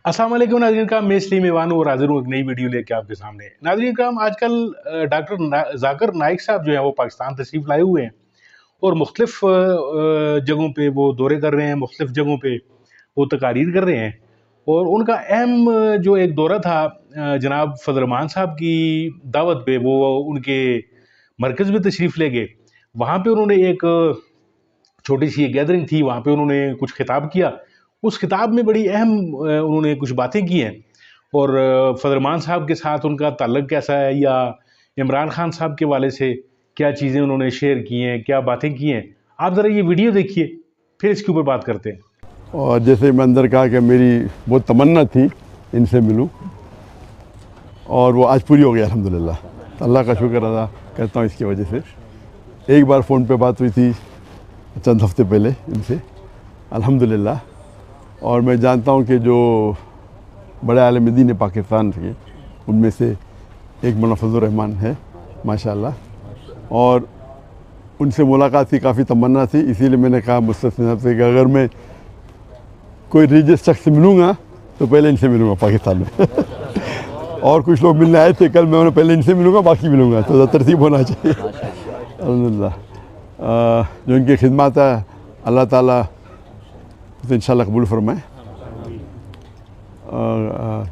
अस्सलाम वालेकुम नाज़रीन कराम, मैं इस्लीम ईवान और हाज़िर हूँ एक नई वीडियो लेके आपके सामने। नाज़रीन कराम, आजकल डॉक्टर ज़ाकिर नाइक साहब जो हैं वो पाकिस्तान तशरीफ़ लाए हुए हैं और मुख्तलिफ़ जगहों पे वो दौरे कर रहे हैं, मुख्तलिफ़ जगहों पे वो तकारीर कर रहे हैं। और उनका अहम जो एक दौरा था जनाब फ़ज़ल रहमान साहब की दावत पे वो उनके मरकज़ में तशरीफ़ ले गए। वहाँ पे उन्होंने एक छोटी-सी एक गैदरिंग थी, वहाँ पे उन्होंने कुछ खिताब किया। उस खिताब में बड़ी अहम उन्होंने कुछ बातें की हैं और फ़ज़ल रहमान साहब के साथ उनका ताल्लुक कैसा है या इमरान खान साहब के हवाले से क्या चीज़ें उन्होंने शेयर की हैं, क्या बातें की हैं। आप ज़रा ये वीडियो देखिए, फिर इसके ऊपर बात करते हैं। और जैसे मैं अंदर कहा कि मेरी बहुत तमन्ना थी इनसे मिलूं और वो आज पूरी हो गई अल्हम्दुलिल्लाह। तो अल्लाह का शुक्र अदा करता हूँ इसकी वजह से। एक बार फ़ोन पे बात हुई थी चंद हफ्ते पहले इनसे अल्हम्दुलिल्लाह। और मैं जानता हूँ कि जो बड़े आलिम दीन है पाकिस्तान के, उनमें से एक मौलाना फजल रहमान है माशाअल्लाह। और उनसे मुलाकात की काफ़ी तमन्ना थी, इसीलिए मैंने कहा मुस्तफ़ी साहब से कि अगर मैं कोई रिलीजियस शख्स से मिलूँगा तो पहले इनसे मिलूँगा पाकिस्तान में। और कुछ लोग मिलने आए थे कल, मैं उन्हें पहले इनसे मिलूँगा बाकी मिलूँगा, तो तरतीब होना चाहिए। अल्हम्दुलिल्लाह जो इनकी खिदमत है अल्लाह ताला तो इंशाल्लाह कबूल फरमाए।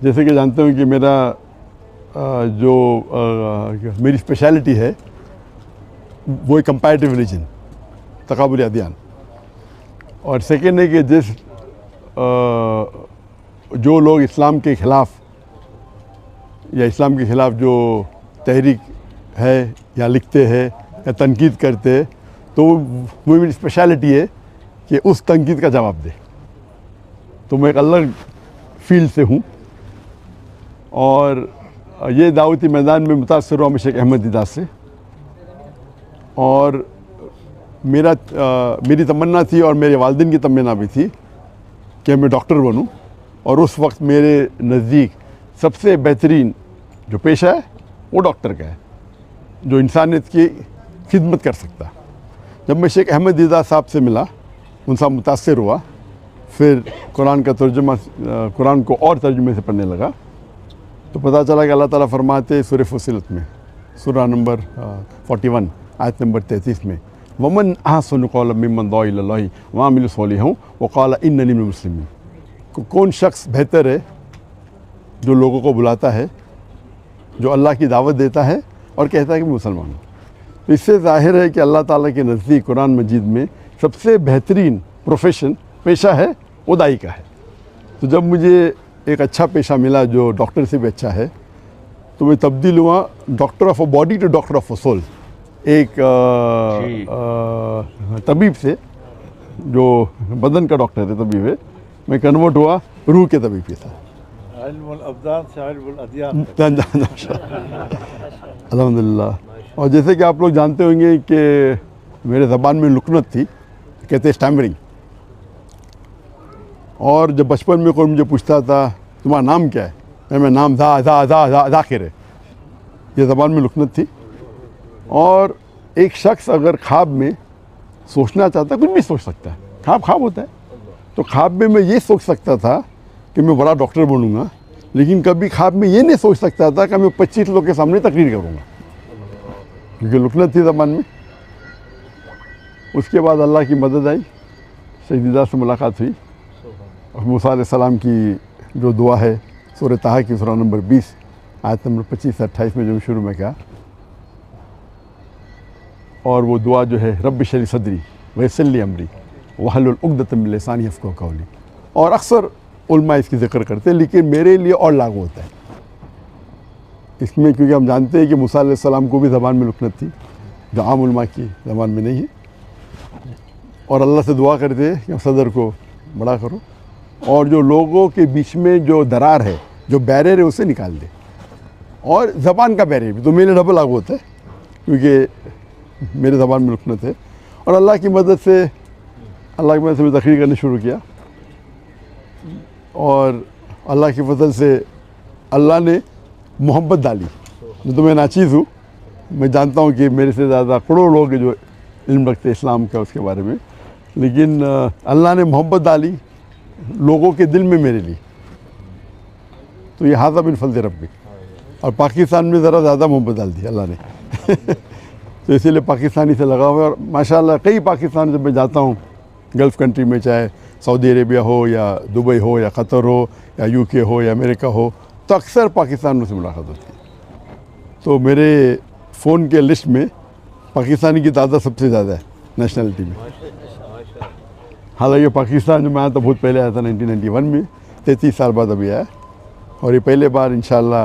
जैसे कि जानते हो कि मेरा मेरी स्पेशलिटी है वो एक कंपैरेटिव रिलीजन, तकाबुल अदियान। और सेकेंड है कि जो लोग इस्लाम के ख़िलाफ़ या इस्लाम के ख़िलाफ़ जो तहरीक है या लिखते हैं या तनकीद करते हैं, तो वो मेरी स्पेशलिटी है कि उस तनकीद का जवाब दे। तो मैं एक अलग फील्ड से हूँ और ये दावती मैदान में मुतासर हुआ मैं शेख अहमद दीदार से। और मेरी तमन्ना थी और मेरे वालिदैन की तमन्ना भी थी कि मैं डॉक्टर बनूं। और उस वक्त मेरे नज़दीक सबसे बेहतरीन जो पेशा है वो डॉक्टर का है, जो इंसानियत की खिदमत कर सकता। जब मैं शेख अहमद दीदार साहब से मिला, उनसे मुतासर हुआ, फिर कुरान का तर्जुमा, कुरान को और तर्जुमे से पढ़ने लगा, तो पता चला कि अल्लाह ताला फरमाते सूरह फुस्सिलत में सूरह नंबर 41 आयत नंबर 33 में, वमन अहसनु क़ौलन मिम्मन दुआ इलल्लाहि व अमिला सालिहान व क़ाल इन्ननी मिनल मुस्लिमीन। कौन शख्स बेहतर है जो लोगों को बुलाता है, जो अल्लाह की दावत देता है और कहता है कि मुसलमान हूँ। तो इससे ज़ाहिर है कि अल्लाह ताला के नज़दीक कुरान मजीद में सबसे बेहतरीन प्रोफेशन पेशा है वो दाई का है। तो जब मुझे एक अच्छा पेशा मिला जो डॉक्टर से भी अच्छा है, तो मैं तब्दील हुआ doctor of a body to doctor of a soul. एक तबीब से जो बदन का डॉक्टर है, तबीब है, मैं कन्वर्ट हुआ रूह के तबीब के साथ। अल्हम्दुलिल्लाह। और जैसे कि आप लोग जानते होंगे कि मेरे ज़बान में लुकनत थी, कहते स्टैमरिंग। और जब बचपन में कोई मुझे पूछता था तुम्हारा नाम क्या है, मैं नाम ज़ाकिर है, ये ज़बान में लुकनत थी। और एक शख्स अगर ख्वाब में सोचना चाहता है, कुछ भी सोच सकता है, ख्वाब होता है। तो ख्वाब में मैं ये सोच सकता था कि मैं बड़ा डॉक्टर बनूंगा, लेकिन कभी ख्वाब में ये नहीं सोच सकता था कि मैं 25 लोग के सामने तकरीर करूंगा, क्योंकि लुकनत थी ज़बान में। उसके बाद अल्लाह की मदद आई, शेख दीदार से मुलाकात हुई और मूसा अलैहिस्सलाम की जो दुआ है सूरह ताहा की सूरह नंबर 20 आयत नंबर 25 से 28 में जो शुरू में कहा, और वो दुआ जो है रब्ब इश्रह सदरी वयस्सिर ली अमरी वहलुल उक़दतम मिन लिसानी यफ़क़हू क़ौली। और अक्सर उलमा इसकी ज़िक्र करते हैं, लेकिन मेरे लिए और लागू होता है इसमें, क्योंकि हम जानते हैं कि मूसा अलैहिस्सलाम को भी ज़बान में लुकनत थी जो आम उलमा की ज़बान में नहीं है। और अल्लाह से दुआ करते हैं कि सदर को बड़ा करो और जो लोगों के बीच में जो दरार है, जो बैरियर है, उसे निकाल दे। और ज़बान का बैरियर भी तो मेरे डबल लागू होता है, क्योंकि मेरे ज़बान में लुकनत है। और अल्लाह की मदद से मैं तकरीर करना शुरू किया और अल्लाह की फजल से अल्लाह ने मोहब्बत डाली। जो तो मैं नाचीज़ हूँ, मैं जानता हूँ कि मेरे से ज़्यादा करोड़ों लोग जो इल्म रखते इस्लाम का उसके बारे में, लेकिन अल्लाह ने मोहब्बत डाली लोगों के दिल में मेरे लिए। तो ये हाज़ा बिन फज़ल रब्बी, और पाकिस्तान में ज़रा ज़्यादा मोहब्बत डाल दी अल्लाह ने तो इसीलिए पाकिस्तानी से लगा हुआ है। और माशाल्लाह कई पाकिस्तान जब मैं जाता हूँ गल्फ़ कंट्री में, चाहे सऊदी अरेबिया हो या दुबई हो या क़तर हो या यूके हो या अमेरिका हो, तो अक्सर पाकिस्तान से मुलाकात होती है। तो मेरे फ़ोन के लिस्ट में पाकिस्तानी की तादाद सबसे ज़्यादा है नेशनलिटी में। हालांकि पाकिस्तान जो मैं आया तो बहुत पहले आया था 1991 में, 33 साल बाद अभी आया, और ये पहले बार इंशाअल्लाह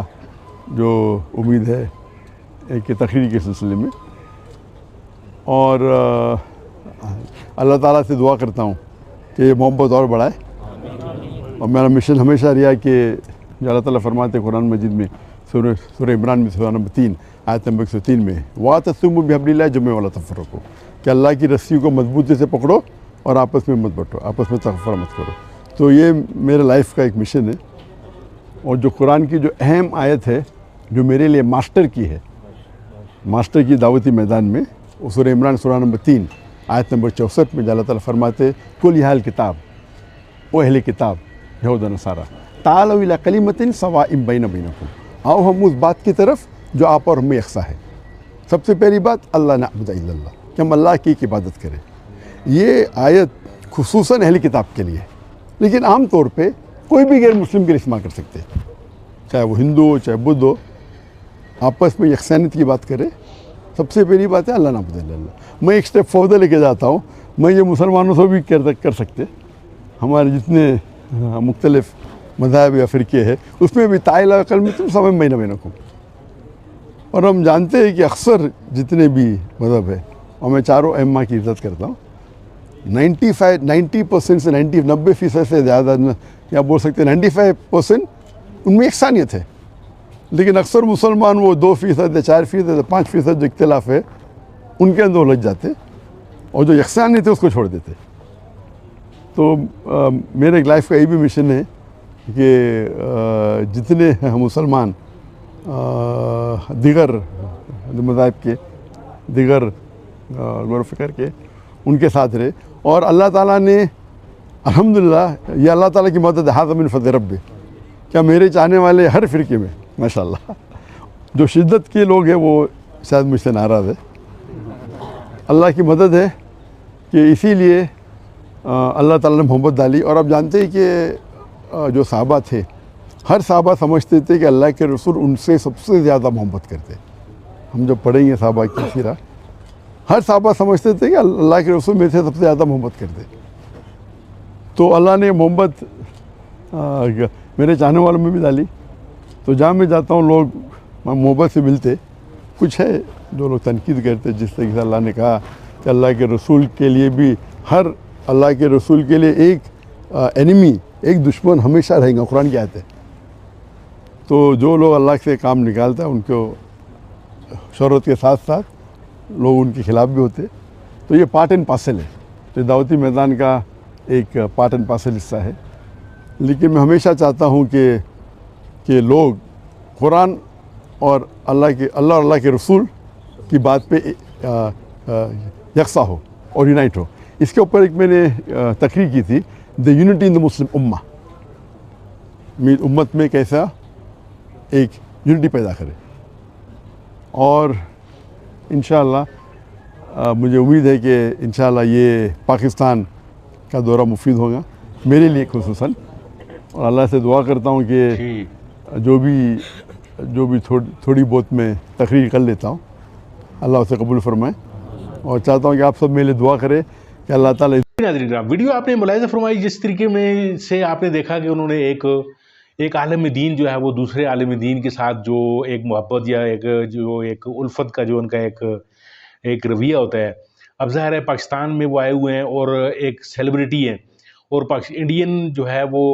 जो उम्मीद है एक तकरीर के सिलसिले में। और अल्लाह ताला से दुआ करता हूँ कि ये मोहब्बत और बढ़ाए। और मेरा मिशन हमेशा रहा कि जो अल्लाह ताला फरमाते हैं कुरान मजीद में सूरह इमरान में सूरह नंबर 3 आयत नंबर 103 में, वातसिमू बिहब्लिल्लाह जमीअन वला तफर्रकू, कि अल्लाह की रस्सी को मजबूती से पकड़ो और आपस में मत बंटो, आपस में तफर्रक मत करो। तो ये मेरे लाइफ का एक मिशन है। और जो कुरान की जो अहम आयत है जो मेरे लिए मास्टर की है, मास्टर की दावती मैदान में, वो सूरह इमरान सूरह नंबर 3 आयत नंबर 64 में अल्लाह ताला फरमाते, कुल या अहल किताब, ओ अहले किताब यहूद व नसारा, तालू इला कलिमतिन सवाइम बैना बैनकुम, आओ हम उस बात की तरफ जो आप और हमें यकसा है। सबसे पहली बात अल्लाह नअबुद इल्लल्लाह, कि हम अल्लाह की इबादत करें। ये आयत खुसूसन अहले किताब के लिए, लेकिन आम तौर पे कोई भी गैर मुस्लिम के लिए इस्तेमाल कर सकते हैं, चाहे वो हिंदू हो चाहे बुद्ध हो, आपस में यकसानियत की बात करें। सबसे पहली बात है अल्लाह नाबुद इल्लल्लाह। मैं एक स्टेप फॉर्दर लेके जाता हूँ, मैं ये मुसलमानों से भी कर सकते, हमारे जितने मुख्तलिफ मज़ाहब या फ़िरके हैं उसमें भी ताइला कलमतुन सवाइम बैना बैनकुम। और हम जानते हैं कि अक्सर जितने भी मज़हब है, और मैं चारों अइम्मा की इज़्ज़त करता हूँ, 90% से 90% से ज़्यादा, या बोल सकते हैं 95% उनमें यकसानियत है। लेकिन अक्सर मुसलमान वो 2% या 4% या 5% जो इख्तिलाफ है उनके अंदर उलझ जाते, और जो यकसानियत है उसको छोड़ देते। तो मेरे लाइफ का ये भी मिशन है कि जितने मुसलमान दीगर मज़ाहिब के, दीगर गौर फ़िक्र के, उनके साथ रहे। और अल्लाह ताला ने अल्हम्दुलिल्लाह, ये अल्लाह ताला की मदद, हाज़ा मिन फ़ज़ल रब्बी, क्या मेरे चाहने वाले हर फ़िरके में माशाअल्लाह, जो शिद्दत के लोग हैं वो शायद मुझसे नाराज़ है, अल्लाह की मदद है कि इसीलिए अल्लाह ताला ने मोहब्बत डाली। और आप जानते हैं कि जो सहाबा थे, हर सहाबा समझते थे कि अल्लाह के रसूल उनसे सबसे ज़्यादा मोहब्बत करते। हम जब पढ़ेंगे सहाबा की सीरा, हर सहाबा समझते थे कि अल्लाह के रसूल मेरे से सबसे ज़्यादा मोहब्बत करते। तो अल्लाह ने मोहब्बत मेरे चाहने वालों में भी डाली। तो जहाँ मैं जाता हूँ लोग मोहब्बत से मिलते। कुछ है जो लोग तनकीद करते, जिस तरीके से अल्लाह ने कहा कि अल्लाह के रसूल के लिए भी, हर अल्लाह के रसूल के लिए एक एनिमी, एक दुश्मन हमेशा रहेगा, कुरान की आयत है। तो जो लोग अल्लाह से काम निकालता है उनको शोहरत के साथ साथ लोग उनके ख़िलाफ़ भी होते। तो ये पार्ट एंड पार्सल है, तो दावती मैदान का एक पार्ट एंड पार्सल हिस्सा है। लेकिन मैं हमेशा चाहता हूँ कि लोग कुरान और अल्लाह के रसूल की बात पे यकसा हो और यूनाइट हो। इसके ऊपर एक मैंने तकरीर की थी, the unity in the Muslim ummah, उम्मत में कैसा एक यूनिटी पैदा करे। और इंशाअल्लाह मुझे उम्मीद है कि इंशाअल्लाह ये पाकिस्तान का दौरा मुफीद होगा मेरे लिए खुसूसन। और अल्लाह से दुआ करता हूँ कि जो भी थोड़ी बहुत मैं तकरीर कर लेता हूँ, अल्लाह उसे कबूल फरमाए। और चाहता हूँ कि आप सब मेरे लिए दुआ करें कि अल्लाह ताला। नाज़रीन, वीडियो आपने मुलाहिज़ा फरमाई, जिस तरीके में से आपने देखा कि उन्होंने एक आलिम दीन जो है वो दूसरे आलिम दीन के साथ जो एक मोहब्बत या एक उल्फत का जो उनका एक रवैया होता है। अब ज़ाहिर है पाकिस्तान में वो आए हुए हैं और एक सेलिब्रिटी हैं, और इंडियन जो है वो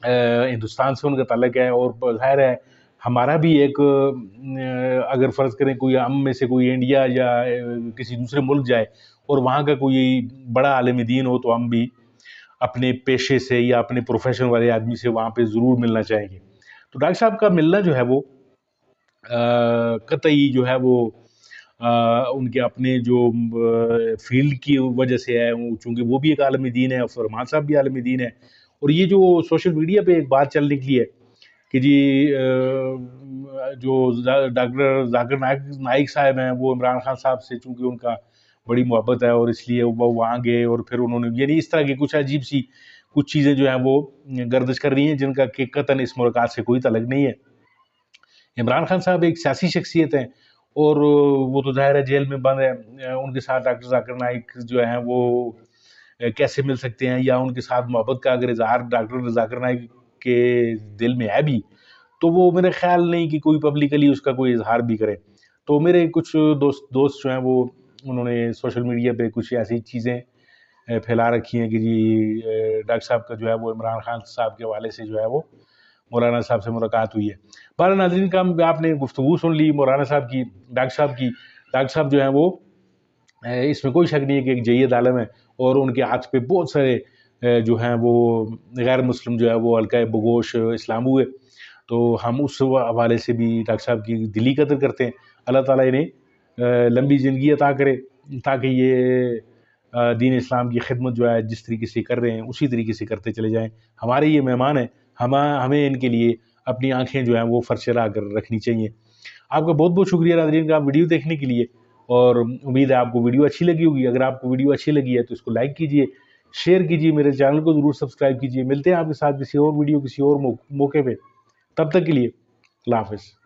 हिंदुस्तान से उनका ताल्लुक है। और ज़ाहिर है हमारा भी एक अगर फ़र्ज़ करें कोई हम में से कोई इंडिया या किसी दूसरे मुल्क जाए और वहाँ का कोई बड़ा आलिम दीन हो, तो हम भी अपने पेशे से या अपने प्रोफेशन वाले आदमी से वहाँ पे ज़रूर मिलना चाहेंगे। तो डॉक्टर साहब का मिलना जो है वो कतई जो है वो उनके अपने जो फील्ड की वजह से है, चूँकि वो भी एक आलिम दीन है और फरमान साहब भी आलिम दीन है। और ये जो सोशल मीडिया पे एक बात चल निकली है कि जी जो डॉक्टर जाकिर नाइक साहब हैं वो इमरान खान साहब से चूँकि उनका बड़ी मोहब्बत है और इसलिए वो वहाँ गए और फिर उन्होंने यानी इस तरह की कुछ अजीब सी कुछ चीज़ें जो हैं वो गर्दिश कर रही हैं जिनका कि कतन इस मुलाकात से कोई तल्लुक नहीं है। इमरान खान साहब एक सियासी शख्सियत हैं और वो तो ज़ाहिर है जेल में बंद है, उनके साथ डॉक्टर जाकिर नाइक जो हैं वो कैसे मिल सकते हैं, या उनके साथ मोहब्बत का अगर इजहार डॉक्टर जाकिर नाइक के दिल में है भी तो वो मेरे ख्याल नहीं कि कोई पब्लिकली उसका कोई इजहार भी करे। तो मेरे कुछ दोस्त जो हैं वो उन्होंने सोशल मीडिया पे कुछ ऐसी चीज़ें फैला रखी हैं कि जी डॉक्टर साहब का जो है वो इमरान खान साहब के हवाले से जो है वो मौलाना साहब से मुलाकात हुई है। बहरहाल नाज़रीन का आपने गुफ्तगू सुन ली मौलाना साहब की, डॉक्टर साहब की। डॉक्टर साहब जो हैं वो इसमें कोई शक नहीं है कि एक जय्यद आलम है और उनके हाथ पे बहुत सारे जो हैं वो गैर मुस्लिम जो है वो हल्का बगोश इस्लाम हुए। तो हम उस हवाले से भी डॉक्टर साहब की दिली कदर करते हैं। अल्लाह ताला इन्हें लंबी ज़िंदगी अता करे ताकि ये दीन इस्लाम की खिदमत जो है जिस तरीके से कर रहे हैं उसी तरीके से करते चले जाएँ। हमारे ये मेहमान हैं, हमें इनके लिए अपनी आँखें जो हैं वो फरशरा कर रखनी चाहिए। आपका बहुत-बहुत शुक्रिया नाज़रीन का वीडियो देखने के लिए और उम्मीद है आपको वीडियो अच्छी लगी होगी। अगर आपको वीडियो अच्छी लगी है तो इसको लाइक कीजिए, शेयर कीजिए, मेरे चैनल को ज़रूर सब्सक्राइब कीजिए। मिलते हैं आपके साथ किसी और वीडियो किसी और मौके पे। तब तक के लिए अल्लाह हाफ़िज़।